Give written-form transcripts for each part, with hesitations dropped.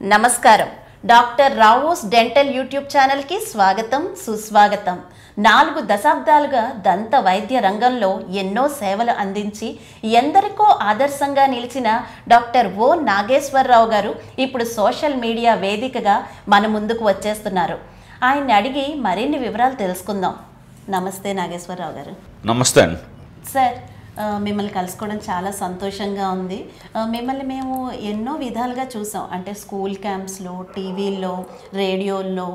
నమస్కారం. Doctor Rao's dental YouTube ఛానల్కి స్వాగతం, సుస్వాగతం. 4 దశాబ్దాలుగా దంత వైద్య రంగంలో ఎన్నో సేవలు అందించి ఎందరికో ఆదర్శంగా నిలిచిన డాక్టర్ ఓ నాగేశ్వరరావు గారు ఇప్పుడు సోషల్ మీడియా వేదికగా మన ముందుకు వచ్చేస్తున్నారు. ఆయన్ని అడిగి మరిన్ని వివరాలు తెలుసుకుందాం. నమస్తే నాగేశ్వరరావు గారు. నమస్తే అండి. సార్, మిమ్మల్ని కలుసుకోవడం చాలా సంతోషంగా ఉంది. మిమ్మల్ని మేము ఎన్నో విధాలుగా చూసాం. అంటే స్కూల్ క్యాంప్స్లో, టీవీల్లో, రేడియోల్లో,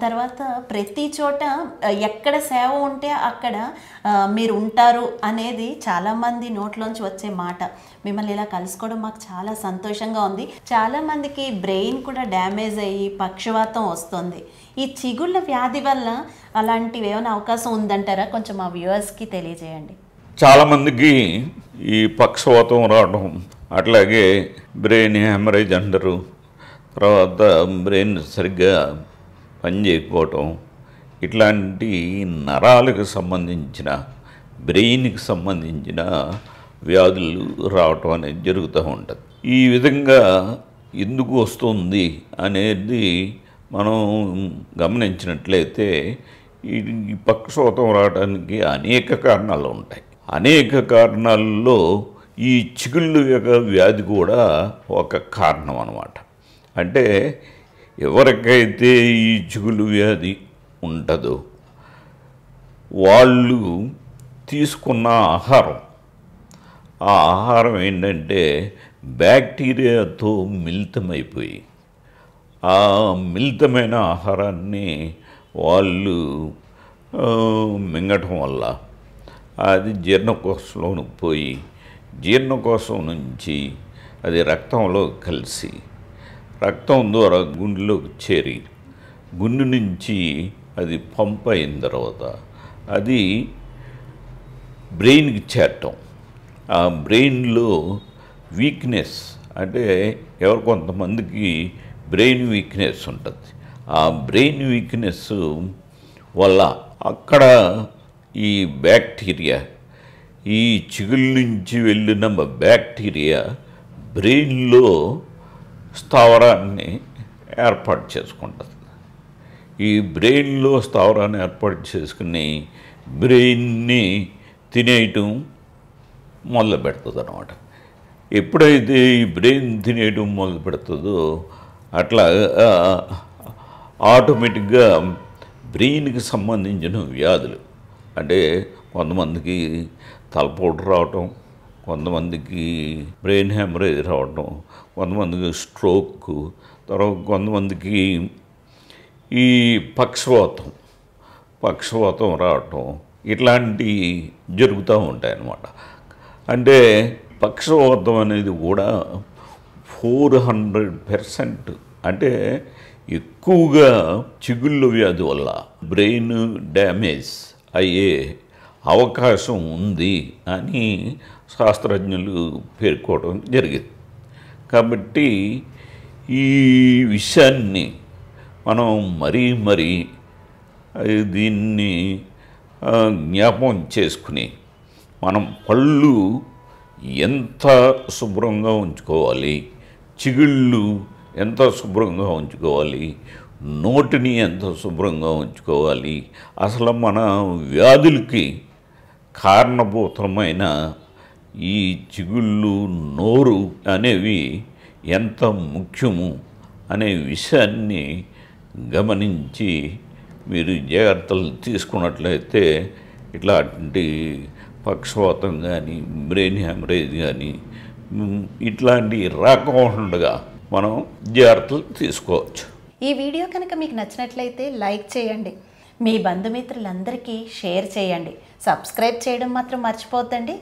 తర్వాత ప్రతి చోట ఎక్కడ సేవ ఉంటే అక్కడ మీరు ఉంటారు అనేది చాలామంది నోట్లోంచి వచ్చే మాట. మిమ్మల్ని ఇలా కలుసుకోవడం మాకు చాలా సంతోషంగా ఉంది. చాలామందికి బ్రెయిన్ కూడా డ్యామేజ్ అయ్యి పక్షవాతం వస్తుంది. ఈ చిగుళ్ళ వ్యాధి వల్ల అలాంటివి ఏమైనా అవకాశం ఉందంటారా? కొంచెం మా వ్యూవర్స్కి తెలియజేయండి. చాలామందికి ఈ పక్షవాతం రావడం, అట్లాగే బ్రెయిన్ హ్యామరేజ్ అంటారు, తర్వాత బ్రెయిన్ సరిగ్గా పనిచేయకపోవటం, ఇట్లాంటి నరాలకు సంబంధించిన, బ్రెయిన్కి సంబంధించిన వ్యాధులు రావటం అనేది జరుగుతూ ఉంటుంది. ఈ విధంగా ఎందుకు వస్తుంది అనేది మనం గమనించినట్లయితే ఈ పక్షవాతం రావడానికి అనేక కారణాలు ఉంటాయి. అనేక కారణాల్లో ఈ చిగుళ్ళు యొక్క వ్యాధి కూడా ఒక కారణం అన్నమాట. అంటే ఎవరికైతే ఈ చిగుళ్ళు వ్యాధి ఉంటుందో వాళ్ళు తీసుకున్న ఆహారం, ఆ ఆహారం ఏంటంటే బ్యాక్టీరియాతో మిళితమైపోయి, ఆ మిళితమైన ఆహారాన్ని వాళ్ళు మింగటం వల్ల అది జీర్ణకోశంలోకి పోయి, జీర్ణకోశం నుంచి అది రక్తంలో కలిసి, రక్తం ద్వారా గుండెలోకి చేరి, గుండె నుంచి అది పంప్ అయిన తర్వాత అది బ్రెయిన్కి చేరటం. ఆ బ్రెయిన్లో వీక్నెస్, అంటే కొంతమందికి బ్రెయిన్ వీక్నెస్ ఉంటుంది. ఆ బ్రెయిన్ వీక్నెస్ వల్ల అక్కడ ఈ బ్యాక్టీరియా, ఈ చిగుళ్ళ నుంచి వెళ్ళిన బ్యాక్టీరియా బ్రెయిన్లో స్థావరాన్ని ఏర్పాటు చేసుకుంటుంది. ఈ బ్రెయిన్లో స్థావరాన్ని ఏర్పాటు చేసుకుని బ్రెయిన్ని తినేయటం మొదలు పెడుతుంది అన్నమాట. ఎప్పుడైతే ఈ బ్రెయిన్ తినేయటం మొదలు పెడుతుందో అట్లా ఆటోమేటిక్గా బ్రెయిన్కి సంబంధించిన వ్యాధులు, అంటే కొంతమందికి తలపోటు రావటం, కొంతమందికి బ్రెయిన్ హ్యామరేజ్ రావటం, కొంతమందికి స్ట్రోక్, తర్వాత కొంతమందికి ఈ పక్షవాతం రావటం, ఇట్లాంటివి జరుగుతూ ఉంటాయన్నమాట. అంటే పక్షవాతం అనేది కూడా 400%, అంటే ఎక్కువగా చిగుళ్ళ వ్యాధి వల్ల బ్రెయిన్ డ్యామేజ్ అయ్యే అవకాశం ఉంది అని శాస్త్రజ్ఞులు పేర్కోవడం జరిగింది. కాబట్టి ఈ విషయాన్ని మనం మరీ దీన్ని జ్ఞాపకం చేసుకుని మనం పళ్ళు ఎంత శుభ్రంగా ఉంచుకోవాలి, చిగుళ్ళు ఎంత శుభ్రంగా ఉంచుకోవాలి, నోటిని ఎంత శుభ్రంగా ఉంచుకోవాలి, అసలు మన వ్యాధులకి కారణభూతమైన ఈ చిగుళ్ళు, నోరు అనేవి ఎంత ముఖ్యము అనే విషయాన్ని గమనించి మీరు జాగ్రత్తలు తీసుకున్నట్లయితే ఇట్లాంటి పక్షవాతం కానీ, బ్రెయిన్ హ్యామరేజ్ కానీ ఇట్లాంటి రాకుండా మనం జాగ్రత్తలు తీసుకోవచ్చు. ఈ వీడియో కనుక మీకు నచ్చినట్లయితే లైక్ చేయండి, మీ బంధుమిత్రులందరికీ షేర్ చేయండి, సబ్స్క్రైబ్ చేయడం మాత్రం మర్చిపోద్దండి.